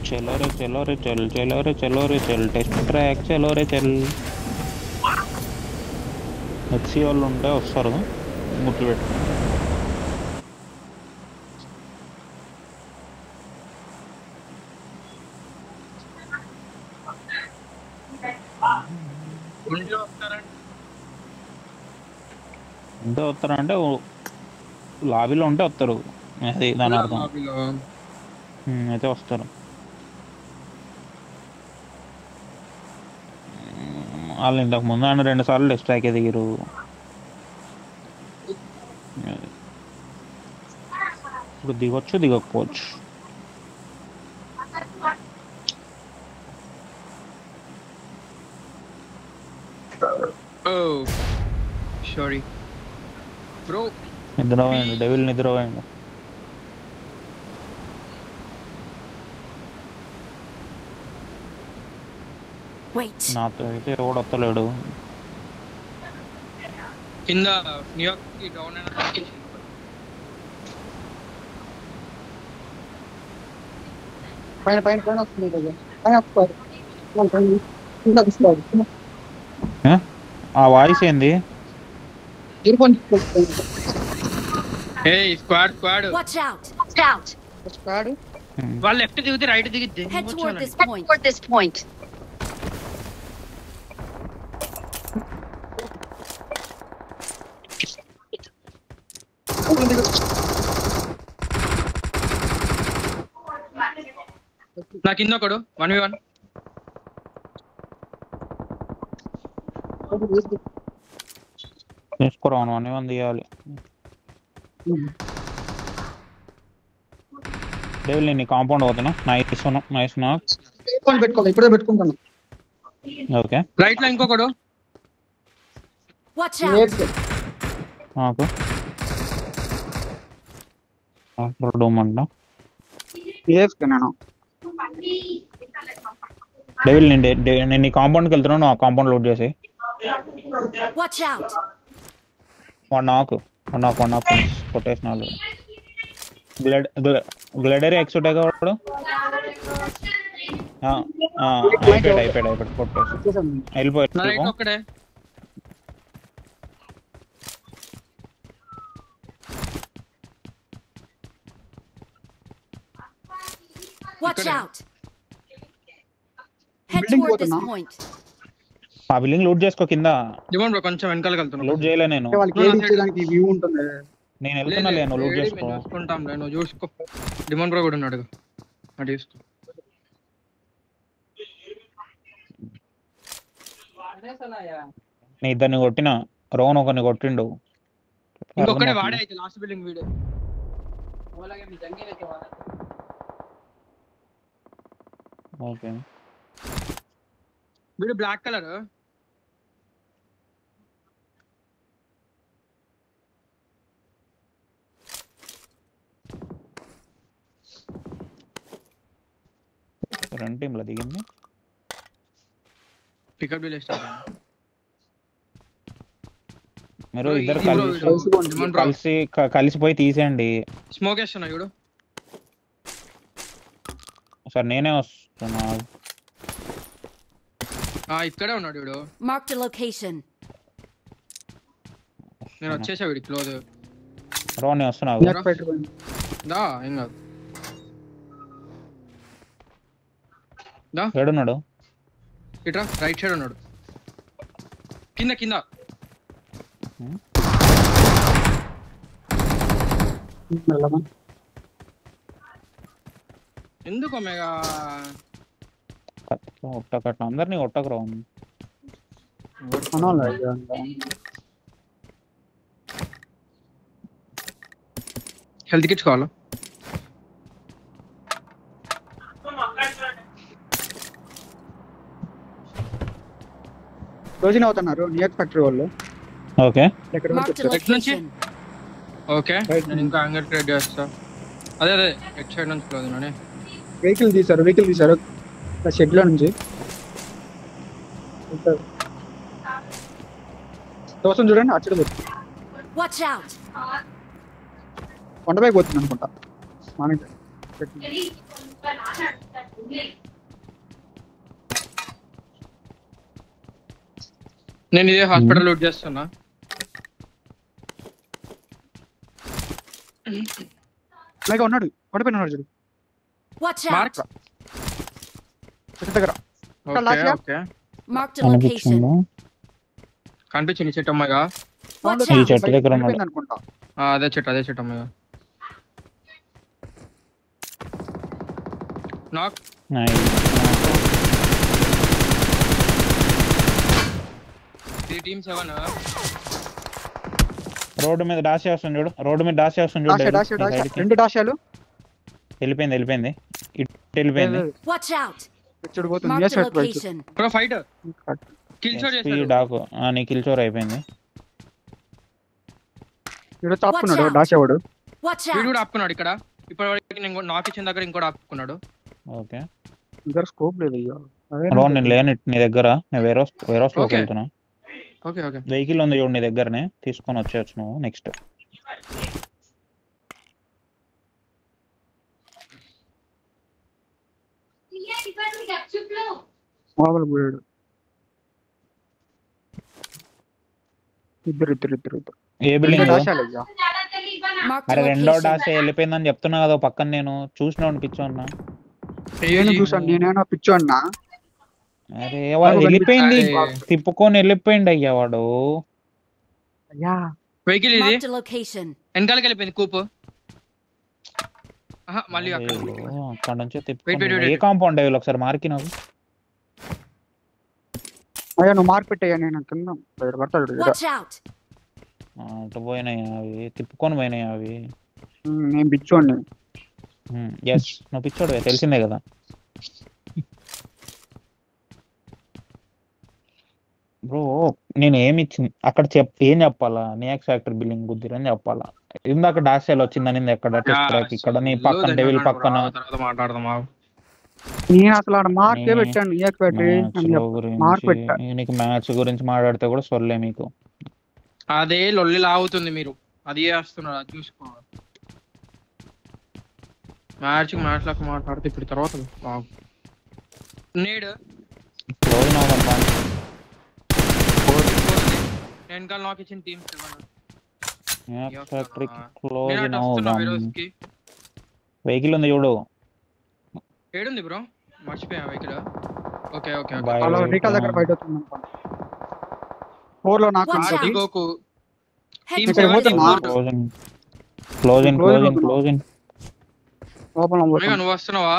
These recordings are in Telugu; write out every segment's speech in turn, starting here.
चलो रे चलो रे चल चलो रे चलो रे चल टेस्ट ट्रैक चलो रे चल హెచ్సి వాళ్ళు ఉంటే వస్తారు ముట్లు పెట్టి ఉంటే వస్తారంటే లాబీలో ఉంటే వస్తారు అది దాని అర్థం అయితే వస్తారు వాళ్ళు ఇంతకు ముందు ఆయన 2 సార్లు డిస్ట్రాక్ ఎదిగిరు ఇప్పుడు దిగొచ్చు దిగకపోవచ్చు సారీ బ్రో నిద్రపోయిండు డెవిల్ నిద్రపోయిండు నాతో అయితే ఎవడు వస్తలేడు కింద న్యూయార్క్ కి డౌన్ అయిన పైన పైన పైన వస్తుంది కదా పైన వస్తుంది ఆ వాయిస్ ఏంది ఏయ్ squad squad watch out squad వాళ్ళు లెఫ్ట్ దిగితే రైట్ దిగితే head toward this point నా కింద ఒకడు 1v1 తీసుకురాను అని తీయాలి డెవిల్ నేను కాంపౌండ్ పోతున్నా నైస్ నాక్ పెట్టుకోవాలి ఇప్పుడే పెట్టుకుంటాను ఓకే రైట్ లో ఇంకొకడు వాచ్ అవుట్ నాకు డోమంట నేను డెవిల్ నేను ఈ కాంపౌండ్కి వెళ్తున్నాను ఆ కాంపౌండ్ లోడ్ చేసి వాచ్ అవుట్ వన్ నాక్ కొట్టేసిన వాళ్ళు గ్లడరీ ఎక్స్ట్రా కావడం అయిపోయాడు కొట్టేసి వెళ్ళిపోయాడు ఒక్కడే watch out head toward this point ఆ బిల్డింగ్ లూట్ చేసుకో కింద డిమోన్ బ్రో కొంచెం వెనకాలకి వెళ్తున్నా లూట్ చేయలే నేను వాళ్ళకి ఏది ఇచ్చేదానికి వ్యూ ఉంటుంది నేను వెళ్తున్నా లేను లూట్ చేసుకో చూసుకుంటాం నేను చూసుకో డిమోన్ బ్రో కూడా ఉన్నాడు అటు చూసుకో నేను ఇద్దరిని కొట్టిన రోన్ ఒకరిని కొట్టిండు ఇంకొకడే వాడే అయితే లాస్ట్ బిల్డింగ్ వీడే ఓకే వీడు బ్లాక్ కలర్ రెండు టీంలో దిగింది పికప్ డీల్ స్టార్ట్ మీరు ఇద్దరు కలిసిపోయి తీసేయండి స్మోక్ వేస్తున్నా చూడు సార్ నేనే వస్తున్నా ఇక్కడే ఉన్నాడు వీడు mark the location నేను వచ్చేసా వీడి క్లోజ్ రోని వస్తున్నావు దా ఏం కాదు దా ఏడున్నాడు ఇట్రా రైట్ సైడ్ ఉన్నాడు కింద కింద ఎందుకు మెగా ఒట్టకట్ట అందరినీ ఒట్టకరా హెల్త్ కిట్స్ కావాలా రోజున అవుతున్నారు నియర్ ఫ్యాక్టరీ వాళ్ళు okay mark the location okay నేను ఇంకా యాంగర్ ట్రేడ్ చేస్తా అదే హెడ్ సైడ్ నుంచి క్లోజ్ ఉన్నానే వెహికల్ తీశారు షెడ్ లో నుంచి దోసం చూడండి అచ్చడి పోతుంది Watch out! కొండపైకి పోతుంది అనుకుంటా మనకి నేను ఇదే హాస్పిటల్ లూట్ చేస్తున్నా. అలాగే ఉన్నాడు కొండపైన ఉన్నాడు చూడు Watch మార్క్. out! చెట్టు దగ్గర okay last yeah? Okay Marked a location. కనిపించింది చెట్టు అమ్మాయిగా. Watch ఈ out! చెట్టు దగ్గర ఉన్నాడు. అయిపోయింది అనుకుంటా అదే చెట్టు అమ్మాయిగా. నాక్. Three team 7. రోడ్డు మీద డాష్ చేస్తుంది చూడు. రోడ్డు మీద డాష్ చేస్తుంది చూడు. డాష్ ఈ side కి. 2 డాషాలు వెళ్ళిపోయింది ఇటు వెళ్ళిపోయింది. Watch out! చెడు పోతుంది Marked yes a right location. Bro fight kill shot చేశాడు. డాకు నీ కిల్ చోర్ అయిపోయింది. ఇక్కడ చాపుకున్నాడు Watch out. డాష్ ఎవడు Watch వీడు కూడా out! ఆపుకున్నాడు ఇక్కడ. ఇప్పటివరకు నేను నాక్ ఇచ్చిన దగ్గర ఇంకోటి ఆపుకున్నాడు. ఓకే దగ్గర స్కోప్ లేదు అయ్యా బ్రో నేను లేను నీ దగ్గర. నేను వేరే లోకి Okay. వెళ్తున్నా. ఓకే వెహికల్ ఉంది చూడు నీ దగ్గరనే, తీసుకొని వచ్చేయచ్చు నువ్వు నెక్స్ట్. మామూలు పోయాడు ఇద్దరు ఏ బిల్డింగ్? డాషాలు అయ్యా Marked అరే a రెండో location. డాష్ వెళ్ళిపోయిందని చెప్తున్నా కదా పక్కన. నేను చూసిన అనిపించున్నా. నేను చూసాను నేనేనా పిచ్చోన్నా అరే వాడు వెళ్ళిపోయింది, అరే. తిప్పుకొని వెళ్ళిపోయింది అయ్యా వాడు. అయ్యా వెహికల్ ఇది Marked a location. వెనకాలకి వెళ్ళిపోయింది కూపు. మళ్ళీ అక్కడ అయ్యో, అక్కడ నుంచే wait, తిప్పుకొని wait. ఏ కాంపౌండ్ అయ్యి ఒకసారి మార్కి నాకు. అయ్యా నువ్వు మార్పెట్టయ్యా నేను కింద ఇక్కడ పడతాడు ఇక్కడ. Watch out! అటు పోయినాయి అవి, తిప్పుకొని పోయినాయి అవి. నేను పిచ్చోండి ఎస్ నువ్వు పిచ్చోడు తెలిసిందే కదా. బ్రో నేను ఏమి ఇచ్చింది అక్కడ ఏం చెప్పాలా? నియాక్స్ ఫ్యాక్టరీ బిల్డింగ్ గుద్దిరని చెప్పాలా? ఇందాక డాష్ సెల్ వచ్చిందని ఎక్కడ టెస్ట్ ట్రాక్ ఇక్కడ నీ పక్కన డెవిల్ పక్కన తర్వాత మాట్లాడదామా. నేను అసలు ఆడ మార్కే పెట్టాను ఇయక్ పెట్టి మార్క్ పెట్టా మ్యాచ్ నీకు మ్యాచ్ గురించి మాట్లాడితే కూడా సొల్లే మీకు. అదే లొల్లి లాగుతుంది మీరు అది చేస్తున్నారు అది చూసుకో. మ్యాచ్ లాగా మాట్లాడితే ఇప్పుడు తర్వాత బాగు నేడు క్లోజ్ అవ్వదమ్మా. వెనకాల నాకు ఇచ్చిన టీమ్ నియాక్స్ ఫ్యాక్టరీ క్లోజ్ కి వెహికల్ ఉంది చూడు. ఏడుంది బ్రో మర్చిపోయా వెహికల్. Okay okay Bye. అలా రీకాల్ దగ్గర బయట అవుతుంది అనుకోండి 4 లో నాకు Watch out. గోకు Head Team to seven the is mark. Closing లోపల ఒమేగా నువ్వు వస్తున్నావా?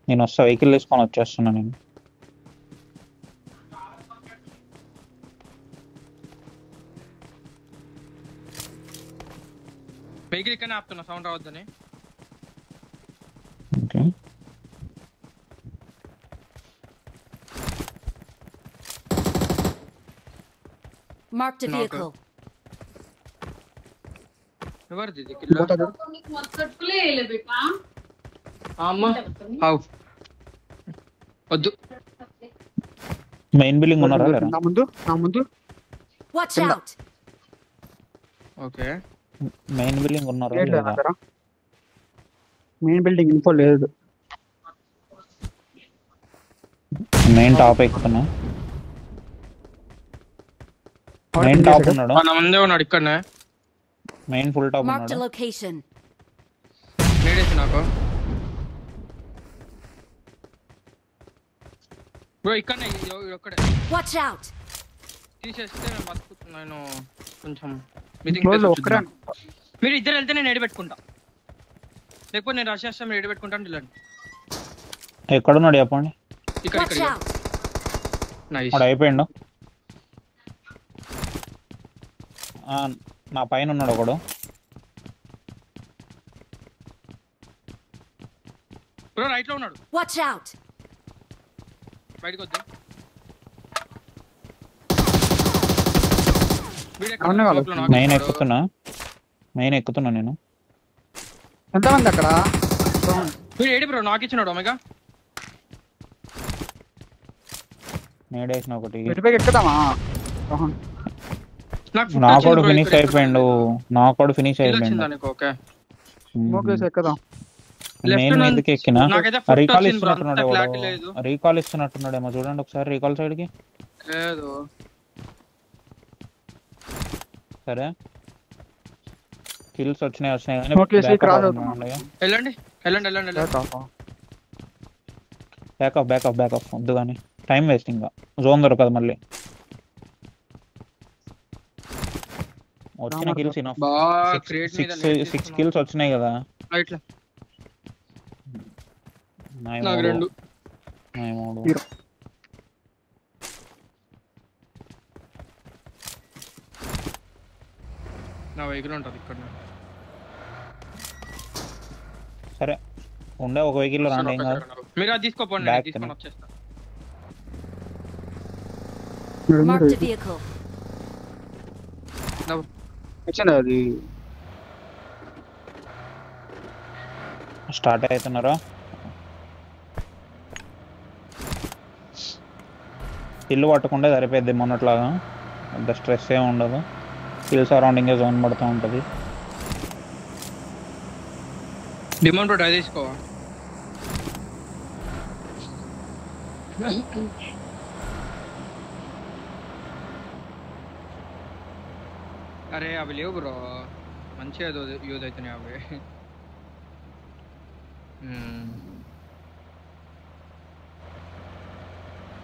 నేను వస్తా, వెహికల్ తీసుకొని వచ్చేస్తున్నా నేను. వెహికల్ ఇక్కడనే ఆపుతున్నా సౌండ్ రావద్దని. Okay Marked a vehicle. ఎవరిది ఇది కిల్? అమ్మా హౌ వద్దు. మెయిన్ బిల్డింగ్ ఉన్నారా లేరా? నా ముందు Watch Kinda. out! Okay main building ఉన్నారా లేదు నా లేదా? దగ్గర మెయిన్ బిల్డింగ్ ఇన్ఫో లేదు. మెయిన్ టాప్ ఎక్కుతున్నా. మెయిన్ టాప్ ఉన్నాడు. మన ముందే ఉన్నాడు ఇక్కడనే. Main full top Marked a ఉన్నాడు. location. నేడేసి నాకు బ్రో ఇక్కడనే ఒక్కడే Watch out! తీసేస్తే నేను బతుకుతున్నాను కొంచెం. క్లోజ్ లో ఒక్కడే మీరు ఇద్దరు వెళ్తే నేను ఎడబెట్టుకుంటా, లేకపోతే నేను రష్ చేస్తా మీరు ఎడబెట్టుకుంటాను. వెళ్ళండి ఎక్కడున్నాడు చెప్పండి. ఇక్కడ Watch ఇక్కడ out! నైస్. వాడు అయిపోయిండు. నా పైన ఉన్నాడు ఒకడు. బ్రో రైట్ లో ఉన్నాడు. Watch out! బయటకు వద్దు. అవునే వాళ్ళు. మెయిన్ ఎక్కుతున్నా నేను. ఎంతమంది అక్కడ మీరు ఏడి బ్రో నాకు ఇచ్చినాడు ఒమేగా నేడేసిన ఒకటి మెట్టిపైకి ఎక్కుదామా నా కూడా ఫినిష్ అయిపోయిండు నా కూడా ఫినిష్ అయిపోయిండు ఓకే స్మోకేసి ఎక్కుదాం నేను ఎందుకు ఎక్కినా నాకైతే రీకాల్ వచ్చింది బ్రో, ఇస్తున్నట్టున్నాడు అంత క్లారిటీ లేదు. రీకాల్ ఇస్తున్నట్టున్నాడేమో చూడండి ఒకసారి రీకాల్ సైడ్ కి లేదు సరే కిల్స్ వచ్చినాయి Okay, see, cross కానీ అవుతున్నాం. వెళ్ళండి వెళ్ళండి వెళ్ళండి వెళ్ళండి. బ్యాకప్ వద్దు కానీ టైం వేస్ట్ ఇంకా జోన్ దొరకదు మళ్ళీ వచ్చిన కిల్స్ బా క్రియేట్ మీద సిక్స్ కిల్స్ వచ్చినాయి కదా ఇట్లా నాయి నాకు మూడు. రెండు నాయి మూడు. Hero. నా వెహికల్ ఉంటుంది ఇక్కడ సరే ఉండే ఒక వెహికల్ రాండి ఏం కాదు మీరు అది తీసుకోపోండి Back నేను తీసుకొని వచ్చేస్తా Marked a vehicle. వచ్చింది అది స్టార్ట్ అవుతున్నారా ఇల్లు పట్టకుండా సరిపోద్ది మొన్నట్లాగా అంత స్ట్రెస్ ఏమి ఉండదు హిల్ సరౌండింగ్ జోన్ పడుతూ ఉంటుంది డిమాండ్ రోడ్ అది తీసుకో అరే అవి లేవు బ్రో మంచిగా యూజ్ అవుతున్నాయి అవి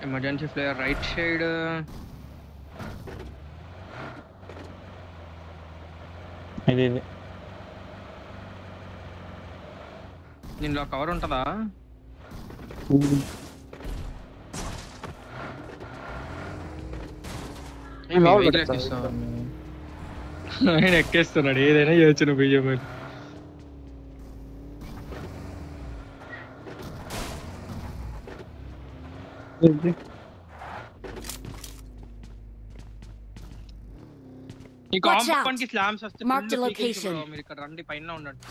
ఎమర్జెన్సీ ఫ్లేయర్ రైట్ సైడ్ ఇది దీనిలో కవర్ ఉంటుందా ఆయన ఎక్కేస్తున్నాడు ఏదైనా చేయొచ్చు నువ్వు బియ్యం ఈ కాంపౌండ్ కి స్లామ్స్ వస్తే Mark the location. మీరు ఇక్కడ రండి పైన ఉండండి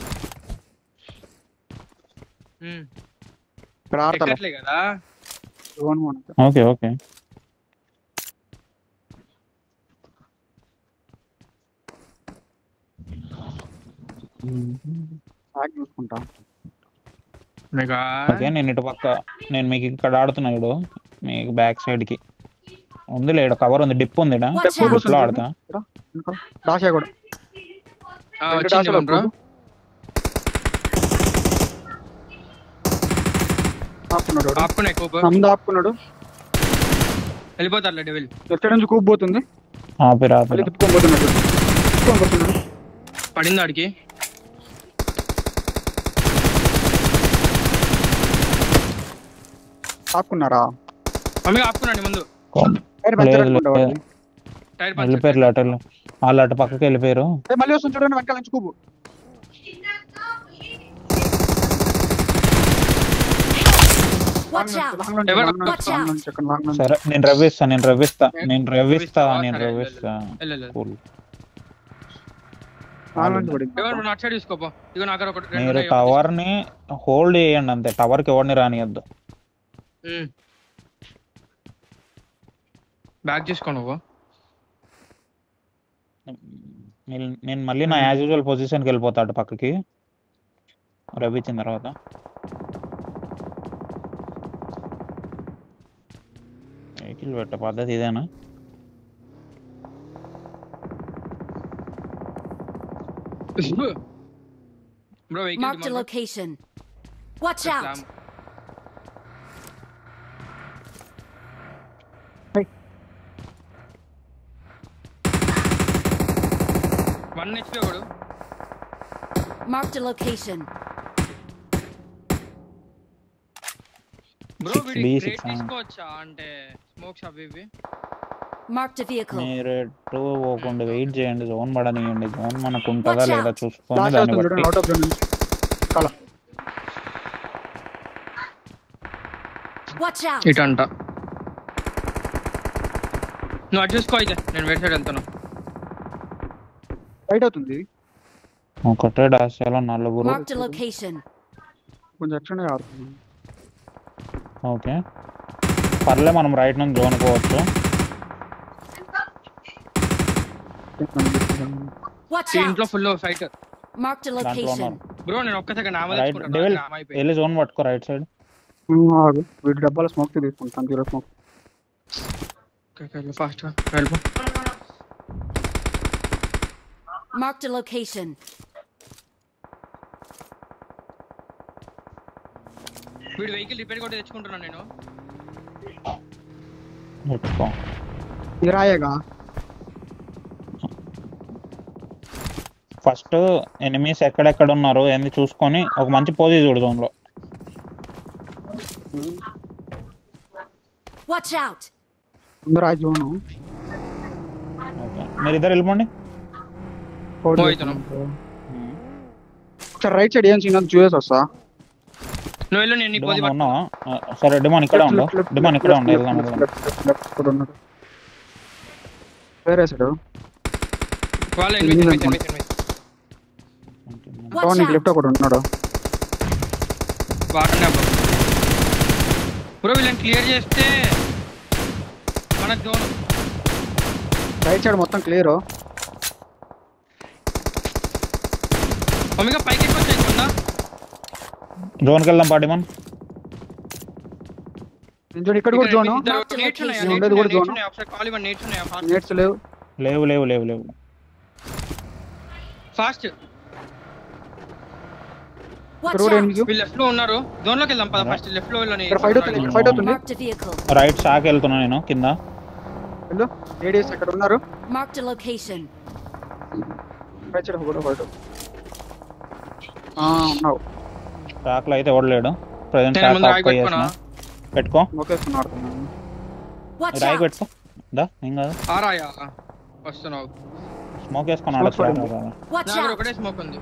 ఇక్కడ ఆడతా ఎక్కట్లే కదా ఓకే ఓకే చూసుకుంటా ఓకే నేను ఇటు పక్క నేను మీకు ఇక్కడ ఆడుతున్నా ఇడు మీకు బ్యాక్ సైడ్ కి ఉందిలే ఇక్కడ కవర్ ఉంది డిప్ ఉంది Watch out. డిప్ లో ఆడతా దాషా కూడా ఆపుకున్నాడు ఆపుకునే కూప్ నమ్ద ఆపుకున్నాడు వెళ్ళిపోతారులే డెవిల్ ఎక్కడ నుంచి కూప్ పోతుంది ఆపిరా మళ్ళీ తిప్పుకొని పోతున్నాడు పడింది ఆడికి ఆపుకున్నారా మమ్మీ ఆపుకున్నాండి ముందు టైర్ పంచర్ అనుకుంటా వాడిది. టైర్ వెళ్ళిపోయారు అటర్లు వాళ్ళు అటు పక్కకి వెళ్ళిపోయారు మళ్ళీ వస్తుంది చూడండి వెనకాల నుంచి కూపు Watch out. సరే నేను రవ్విస్తా కూల్ ఎవరు నాట్ సైడ్ తీసుకోపో ఇగో నా దగ్గర ఒకటి మీరు టవర్ ని హోల్డ్ చేయండి అంతే టవర్ కి ఎవరిని రానియద్దు బ్యాక్ చేసుకో నువ్వు నేను మళ్ళీ నా యాజ్ యూజువల్ పొజిషన్ కి వెళ్ళిపోతా అటు పక్కకి రవ్విచ్చిన తర్వాత వెహికల్ పెట్ట పద్ధతి ఇదేనా bro Marked a location. Watch out. One HP ఒకడు Marked a location. Bro 6B, వీడి 6 తీసుకోవచ్చా అంటే స్మోక్స్ అవి ఇవి Marked a vehicle. మీరు ఎటు పోకుండా వెయిట్ చేయండి జోన్ పడనియండి జోన్ మనకు ఉంటుందా Watch లేదా out. చూసుకొని దాషా దాన్ని వస్తుంది బట్టి చూడండి అవుట్ ఆఫ్ జోన్ నుంచి కల Watch out. ఇటు అంట నువ్వు అటు చూసుకో అయితే నేను వేరే సైడ్ వెళ్తాను రైట్ అవుతుంది ఒకటే డాషాలో నలుగురు Marked a location. కొంచెం ఎక్స్ట్రా ఆడుతున్నాను. ఓకే పర్లే, మనం రైట్ నుంచి జోన్ పోవచ్చు. Watch ఈ ఇంట్లో out! Full fight. Marked a దాంట్లో location. ఉన్నారు. బ్రో నేను ఒక్క సెకండ్ ఆమె రైట్ తెచ్చుకుంటాను, డెవిల్, ఆమె అయిపోయి. వెళ్ళి జోన్ పట్టుకో రైట్ సైడ్. ఆగు, వీటి డబ్బాల స్మోక్ తీసుకుంటాను. Zero smoke. ఫాస్ట్ వెళ్ళిపో. Marked a location. వీడు వెహికల్ రిపేర్ కూడా తెచ్చుకుంటున్నాను నేను. పెట్టుకో. ఇది రాయేగా. ఫస్ట్ ఎనిమీస్ ఎక్కడెక్కడ ఉన్నారు ఏంది చూసుకొని ఒక మంచి పోజీ చూడు జోన్ లో. Watch out! ముందు రాయి జోను. ఓకే మీరు ఇద్దరు వెళ్ళిపోండి. పోయితున్నాం. ఒకసారి రైట్ సైడ్ ఏం చిన్నది చూసేసి వస్తా. నువ్వు వెళ్ళు, నేను నీ పోజీ డిమాన్ ఉన్నావా? సరే డిమాన్ ఇక్కడ ఉండు, డిమాన్ ఇక్కడ ఉండు. వెళ్దాం వెళ్దాం. వేరే సైడ్ వాళ్ళు ఎనిమిది. Watch నీకు out! లెఫ్ట్ ఒకటి ఉన్నాడు. వాటనే బ్రో వీళ్ళని క్లియర్ చేస్తే మన జోన్. రైట్ సైడ్ మొత్తం క్లియర్. ఒమేగా పైకి ఎక్కువ చేయకుండా జోన్కి వెళ్దాం పా డిమాన్. ఇక్కడ కూడా జోను. ఉండేది కూడా జోను. నెట్స్ లేవు. లేవు లేవు లేవు లేవు. ఫాస్ట్ Watch ఇక్కడ కూడా out! ఎనిమిది. వీళ్ళు లెఫ్ట్ లో ఉన్నారు. జోన్ లోకి వెళ్దాం పద. ఫస్ట్ లెఫ్ట్ లో వెళ్ళని. ఇక్కడ ఫైట్ అవుతుంది. ఇక్కడ ఫైట్ అవుతుంది. Marked a vehicle. Right shock వెళ్తున్నా నేను కింద. వెళ్ళు. లేడీస్ అక్కడ ఉన్నారు. Marked a location. Right side కూడా ఫైట్. ఉన్నావు. షాక్ లో అయితే ఓడలేడు. ప్రెజెంట్ నేను షాక్ ముందు ఆఫ్ రాయి పెట్టుకున్నా. పెట్టుకో. ఒకేసుకుని ఆడుతున్నాను. Watch రాయి out! పెట్టుకో. దా ఏం కాదు. ఆరాయా వస్తున్నావు. స్మోక్ వేసుకొని ఆడచ్చు. Watch నా దగ్గర out! ఒకటే స్మోక్ ఉంది.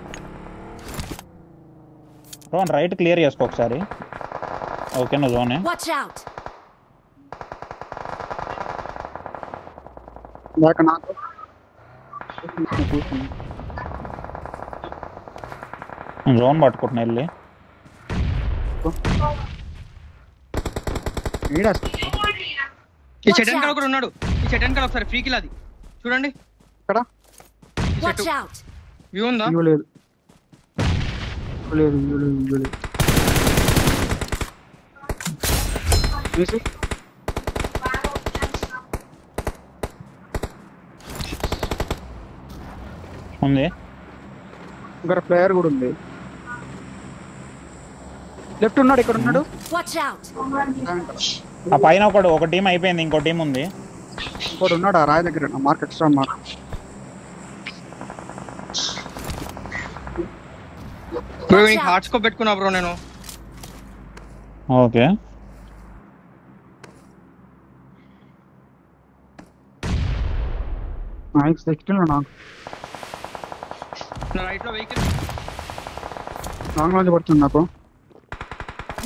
రోన్ రైట్ క్లియర్ చేసుకో ఒకసారి. ఓకే నువ్వు జోనే. Watch out! నాకు నాకు జోన్ పట్టుకుంటున్నా వెళ్ళి. ఈ చెట్టు వెనకాల ఒకడు ఉన్నాడు. ఈ చెట్టు వెనకాల ఒకసారి ఫ్రీ కిల్ అది చూడండి. ఇక్కడ ఈ చెట్టు Watch out! వ్యూ ఉందా? ఇవ్వలేదు. ఇవ్వలేదు. ఇవ్వలేదు. ఇవ్వలేదు. తీసి ఉంది. ఇంకా ప్లేయర్ కూడా ఉంది. లెఫ్ట్ ఉన్నాడు. ఇక్కడ ఉన్నాడు. Watch out! ఆ పైన ఒక టీం అయిపోయింది, ఇంకో టీం ఉంది. ఇంకోటి ఉన్నాడు ఆ రాయి దగ్గర. Mark extra mark. బ్రో నీకు హార్ట్ స్కోప్ పెట్టుకున్నా బ్రో నేను. Okay nice. 16 నాకు నా రైట్ లో వెహికల్. లాంగ్ నుంచి పడుతుంది నాకు.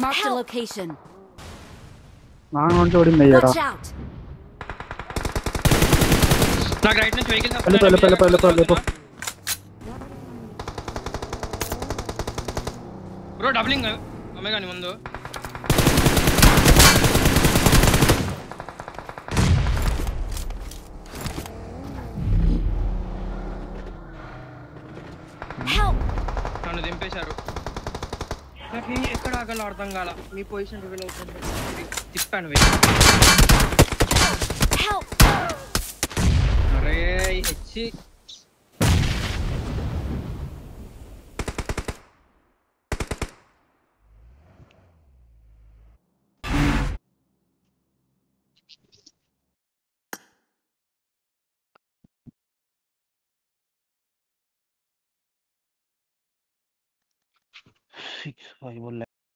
Marked a location. లాంగ్ నుంచి పడింది అయ్యాడా. Watch out! నాకు రైట్ నుంచి వెహికల్ వెళ్ళిపో. బ్రో డబ్లింగ్ ఒమేగా నీ ముందు. Help! నన్ను దింపేశారు. నాకు ఎక్కడ ఆగాలో అర్థం కాల. మీ పొజిషన్ రివీల్ అవుతుంది. తిప్పాను వెహికల్. Help! అరే హెచ్చి